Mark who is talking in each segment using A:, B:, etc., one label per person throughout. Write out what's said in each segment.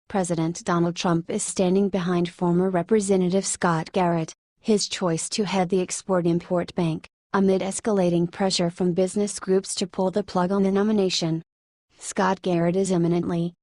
A: President Donald Trump is standing behind former Representative Scott Garrett, his choice to head the Export-Import Bank, amid escalating pressure from business groups to pull the plug on the nomination. Scott Garrett is eminently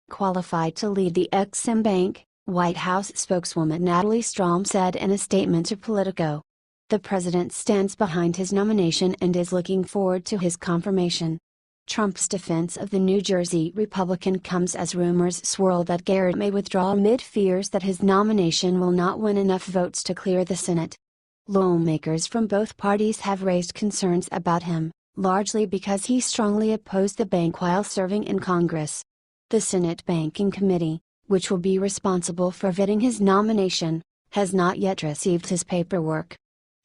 A: qualified to lead the Ex-Im Bank, White House spokeswoman Natalie Strom said in a statement to Politico. The president stands behind his nomination and is looking forward to his confirmation. Trump's defense of the New Jersey Republican comes as rumors swirl that Garrett may withdraw amid fears that his nomination will not win enough votes to clear the Senate. Lawmakers from both parties have raised concerns about him, largely because he strongly opposed the bank while serving in Congress. The Senate Banking Committee, which will be responsible for vetting his nomination, has not yet received his paperwork.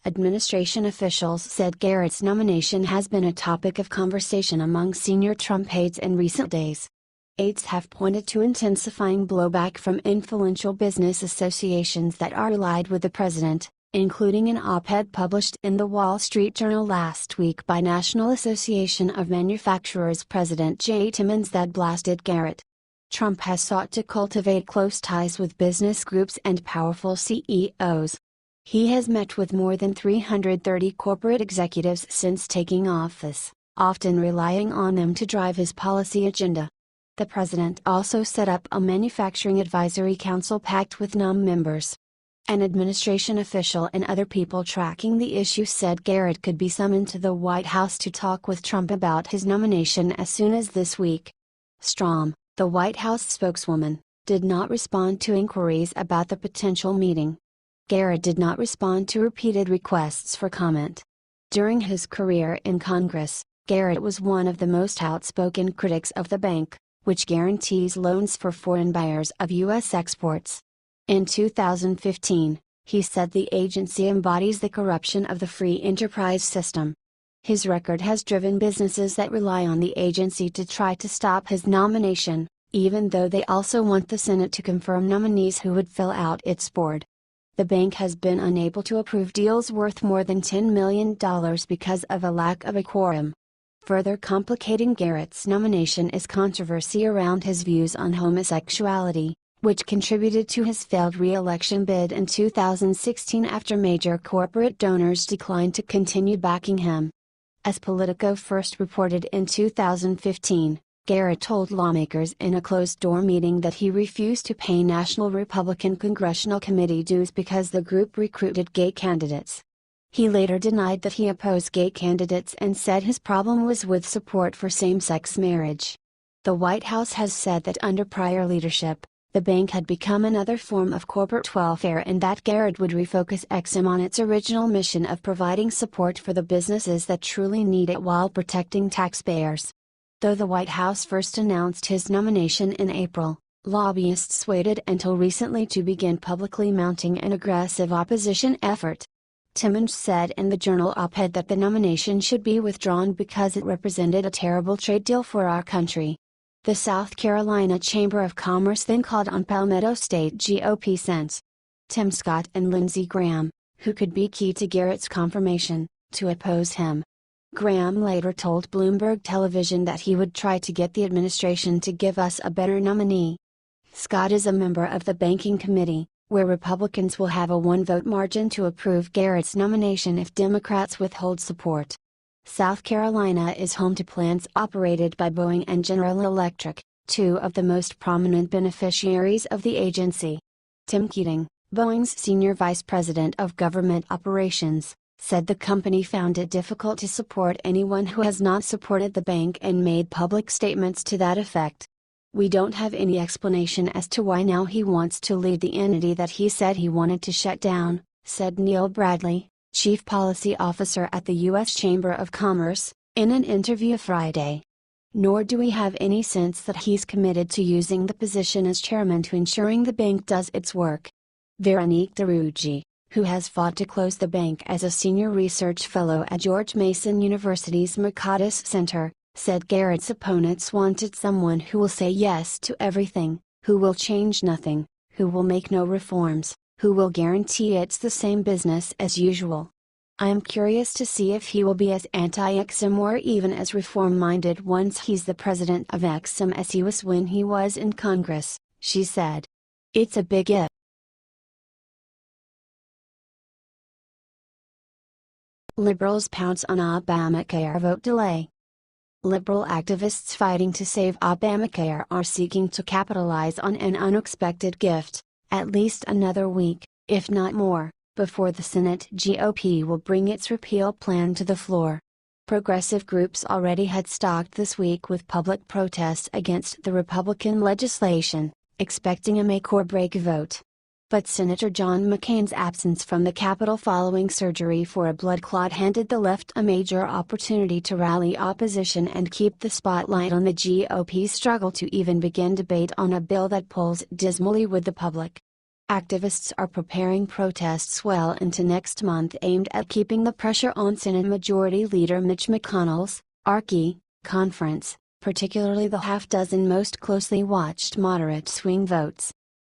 A: Administration officials said Garrett's nomination has been a topic of conversation among senior Trump aides in recent days. Aides have pointed to intensifying blowback from influential business associations that are allied with the president, including an op-ed published in the Wall Street Journal last week by National Association of Manufacturers President Jay Timmons that blasted Garrett. Trump has sought to cultivate close ties with business groups and powerful CEOs. He has met with more than 330 corporate executives since taking office, often relying on them to drive his policy agenda. The president also set up a manufacturing advisory council packed with non-members. An administration official and other people tracking the issue said Garrett could be summoned to the White House to talk with Trump about his nomination as soon as this week. Strom, the White House spokeswoman, did not respond to inquiries about the potential meeting. Garrett did not respond to repeated requests for comment. During his career in Congress, Garrett was one of the most outspoken critics of the bank, which guarantees loans for foreign buyers of U.S. exports. In 2015, he said the agency embodies the corruption of the free enterprise system. His record has driven businesses that rely on the agency to try to stop his nomination, even though they also want the Senate to confirm nominees who would fill out its board. The bank has been unable to approve deals worth more than $10 million because of a lack of a quorum. Further complicating Garrett's nomination is controversy around his views on homosexuality, which contributed to his failed re-election bid in 2016 after major corporate donors declined to continue backing him. As Politico first reported in 2015, Garrett told lawmakers in a closed-door meeting that he refused to pay National Republican Congressional Committee dues because the group recruited gay candidates. He later denied that he opposed gay candidates and said his problem was with support for same-sex marriage. The White House has said that under prior leadership, the bank had become another form of corporate welfare and that Garrett would refocus Ex-Im on its original mission of providing support for the businesses that truly need it while protecting taxpayers. Though the White House first announced his nomination in April, lobbyists waited until recently to begin publicly mounting an aggressive opposition effort. Timmons said in the Journal op-ed that the nomination should be withdrawn because it represented a terrible trade deal for our country. The South Carolina Chamber of Commerce then called on Palmetto State GOP Sens. Tim Scott and Lindsey Graham, who could be key to Garrett's confirmation, to oppose him. Graham later told Bloomberg Television that he would try to get the administration to give us a better nominee. Scott is a member of the Banking Committee, where Republicans will have a one-vote margin to approve Garrett's nomination if Democrats withhold support. South Carolina is home to plants operated by Boeing and General Electric, two of the most prominent beneficiaries of the agency. Tim Keating, Boeing's senior vice president of government operations, said the company found it difficult to support anyone who has not supported the bank and made public statements to that effect. We don't have any explanation as to why now he wants to lead the entity that he said he wanted to shut down, said Neil Bradley, Chief Policy Officer at the U.S. Chamber of Commerce, in an interview Friday. Nor do we have any sense that he's committed to using the position as chairman to ensuring the bank does its work. Veronique Darugi, who has fought to close the bank as a senior research fellow at George Mason University's Mercatus Center, said Garrett's opponents wanted someone who will say yes to everything, who will change nothing, who will make no reforms, who will guarantee it's the same business as usual. I am curious to see if he will be as anti-Ex-Im or even as reform-minded once he's the president of Ex-Im as he was when he was in Congress, she said. It's a big if. Liberals pounce on Obamacare vote delay. Liberal activists fighting to save Obamacare are seeking to capitalize on an unexpected gift, at least another week, if not more, before the Senate GOP will bring its repeal plan to the floor. Progressive groups already had stalked this week with public protests against the Republican legislation, expecting a make-or-break vote. But Senator John McCain's absence from the Capitol following surgery for a blood clot handed the left a major opportunity to rally opposition and keep the spotlight on the GOP's struggle to even begin debate on a bill that polls dismally with the public. Activists are preparing protests well into next month aimed at keeping the pressure on Senate Majority Leader Mitch McConnell's ARCE conference, particularly the half-dozen most closely watched moderate swing votes.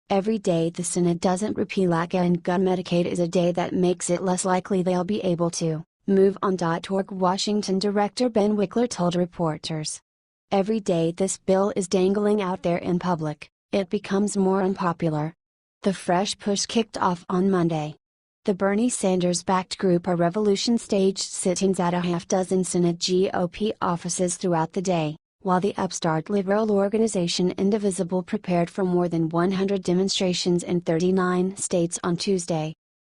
A: Every day the Senate doesn't repeal ACA and gun Medicaid is a day that makes it less likely they'll be able to move on. Washington Director Ben Wickler told reporters. Every day this bill is dangling out there in public, it becomes more unpopular. The fresh push kicked off on Monday. The Bernie Sanders-backed group A Revolution staged sit-ins at a half-dozen Senate GOP offices throughout the day, while the upstart liberal organization Indivisible prepared for more than 100 demonstrations in 39 states on Tuesday.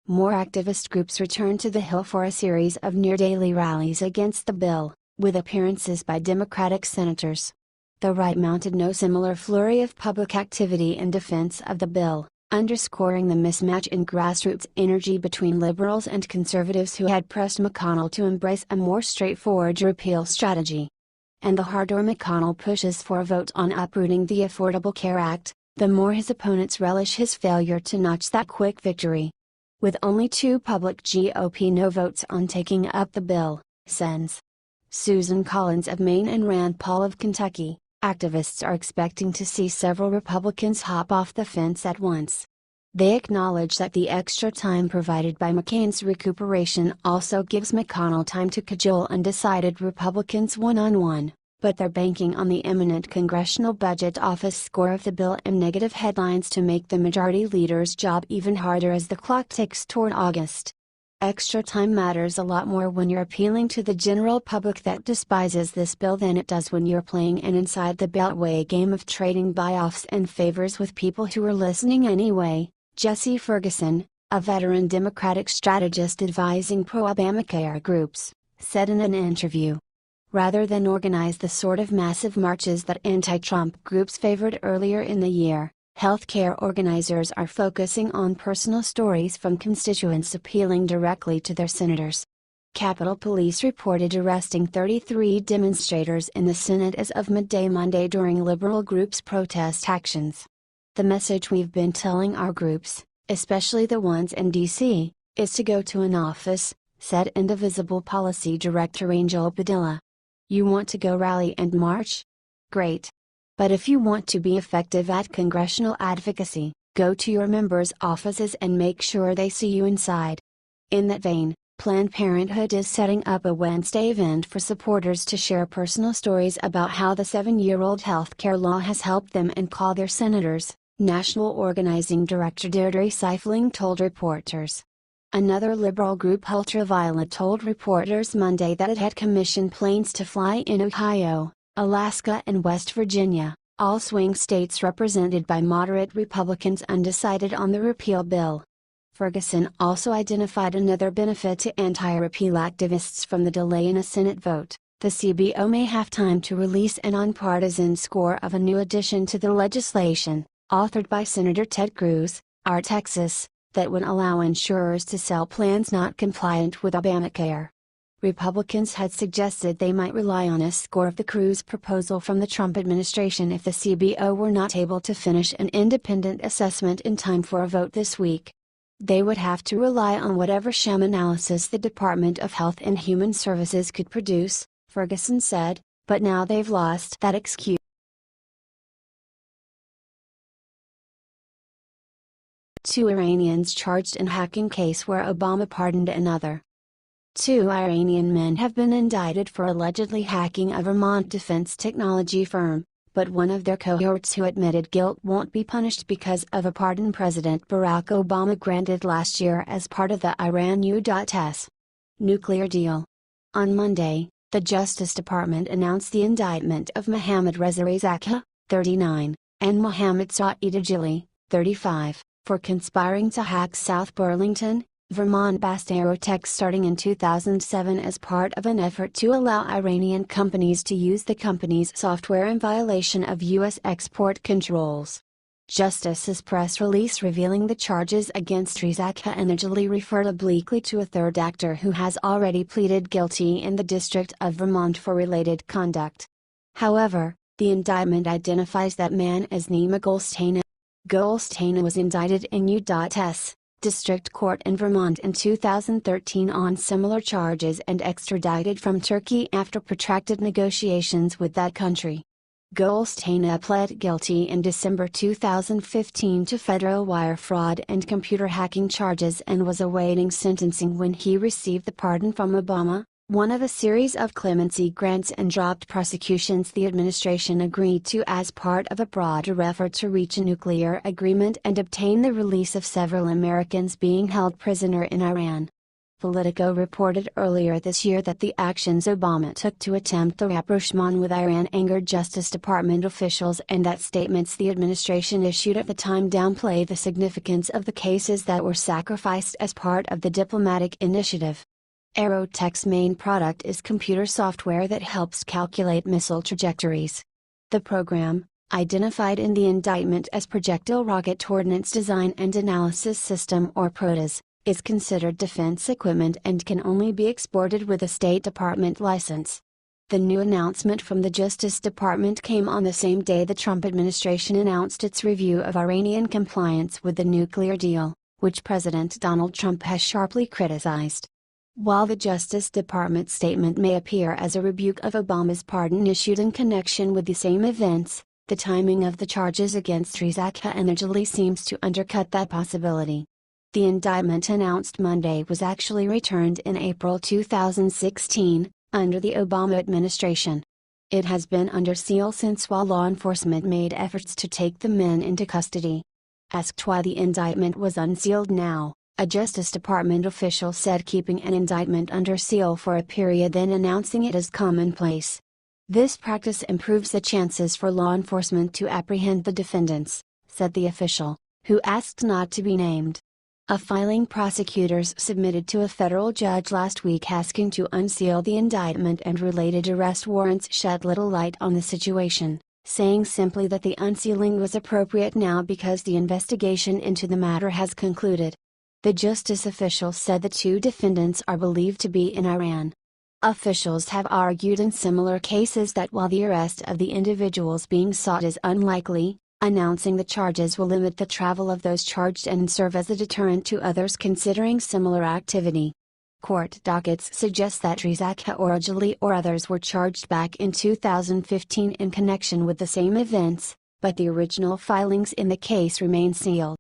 A: More activist groups returned to the Hill for a series of near-daily rallies against the bill, with appearances by Democratic senators. The right mounted no similar flurry of public activity in defense of the bill, underscoring the mismatch in grassroots energy between liberals and conservatives who had pressed McConnell to embrace a more straightforward repeal strategy. And the harder McConnell pushes for a vote on uprooting the Affordable Care Act, the more his opponents relish his failure to notch that quick victory. With only 2 public GOP no votes on taking up the bill, Sens. Susan Collins of Maine and Rand Paul of Kentucky, activists are expecting to see several Republicans hop off the fence at once. They acknowledge that the extra time provided by McCain's recuperation also gives McConnell time to cajole undecided Republicans one-on-one, but they're banking on the imminent Congressional Budget Office score of the bill and negative headlines to make the majority leader's job even harder as the clock ticks toward August. Extra time matters a lot more when you're appealing to the general public that despises this bill than it does when you're playing an inside-the-beltway game of trading buy-offs and favors with people who are listening anyway, Jesse Ferguson, a veteran Democratic strategist advising pro-Obamacare groups, said in an interview. Rather than organize the sort of massive marches that anti-Trump groups favored earlier in the year, healthcare organizers are focusing on personal stories from constituents appealing directly to their senators. Capitol Police reported arresting 33 demonstrators in the Senate as of midday Monday during liberal groups' protest actions. The message we've been telling our groups, especially the ones in D.C., is to go to an office, said Indivisible Policy Director Angel Padilla. You want to go rally and march? Great. But if you want to be effective at congressional advocacy, go to your members' offices and make sure they see you inside. In that vein, Planned Parenthood is setting up a Wednesday event for supporters to share personal stories about how the 7-year-old healthcare law has helped them and call their senators, National Organizing Director Deirdre Seifling told reporters. Another liberal group Ultraviolet told reporters Monday that it had commissioned planes to fly in Ohio, Alaska and West Virginia, all swing states represented by moderate Republicans undecided on the repeal bill. Ferguson also identified another benefit to anti-repeal activists from the delay in a Senate vote. The CBO may have time to release an nonpartisan score of a new addition to the legislation, authored by Senator Ted Cruz, R. Texas, that would allow insurers to sell plans not compliant with Obamacare. Republicans had suggested they might rely on a score of the Cruz proposal from the Trump administration if the CBO were not able to finish an independent assessment in time for a vote this week. They would have to rely on whatever sham analysis the Department of Health and Human Services could produce, Ferguson said, but now they've lost that excuse. Two Iranians charged in hacking case where Obama pardoned another. 2 Iranian men have been indicted for allegedly hacking a Vermont defense technology firm, but one of their cohorts who admitted guilt won't be punished because of a pardon President Barack Obama granted last year as part of the Iran U.S. nuclear deal. On Monday, the Justice Department announced the indictment of Mohammad Reza Zakah, 39, and Mohammed Saeed Ajali, 35, for conspiring to hack South Burlington, Vermont-based Aerotech starting in 2007 as part of an effort to allow Iranian companies to use the company's software in violation of U.S. export controls. Justice's press release revealing the charges against Zakah and Ajali referred obliquely to a third actor who has already pleaded guilty in the District of Vermont for related conduct. However, the indictment identifies that man as Nima Goldstein. Goldstein was indicted in U.S. District Court in Vermont in 2013 on similar charges and extradited from Turkey after protracted negotiations with that country. Goldstein pled guilty in December 2015 to federal wire fraud and computer hacking charges and was awaiting sentencing when he received the pardon from Obama, one of a series of clemency grants and dropped prosecutions the administration agreed to as part of a broader effort to reach a nuclear agreement and obtain the release of several Americans being held prisoner in Iran. Politico reported earlier this year that the actions Obama took to attempt the rapprochement with Iran angered Justice Department officials and that statements the administration issued at the time downplayed the significance of the cases that were sacrificed as part of the diplomatic initiative. Aerotech's main product is computer software that helps calculate missile trajectories. The program, identified in the indictment as Projectile Rocket Ordnance Design and Analysis System or PRODES, is considered defense equipment and can only be exported with a State Department license. The new announcement from the Justice Department came on the same day the Trump administration announced its review of Iranian compliance with the nuclear deal, which President Donald Trump has sharply criticized. While the Justice Department statement may appear as a rebuke of Obama's pardon issued in connection with the same events, the timing of the charges against Zakah and Ajali seems to undercut that possibility. The indictment announced Monday was actually returned in April 2016, under the Obama administration. It has been under seal since while law enforcement made efforts to take the men into custody. Asked why the indictment was unsealed now, a Justice Department official said keeping an indictment under seal for a period then announcing it is commonplace. This practice improves the chances for law enforcement to apprehend the defendants, said the official, who asked not to be named. A filing prosecutors submitted to a federal judge last week asking to unseal the indictment and related arrest warrants shed little light on the situation, saying simply that the unsealing was appropriate now because the investigation into the matter has concluded. The justice official said the two defendants are believed to be in Iran. Officials have argued in similar cases that while the arrest of the individuals being sought is unlikely, announcing the charges will limit the travel of those charged and serve as a deterrent to others considering similar activity. Court dockets suggest that Zakah or Ajali or others were charged back in 2015 in connection with the same events, but the original filings in the case remain sealed.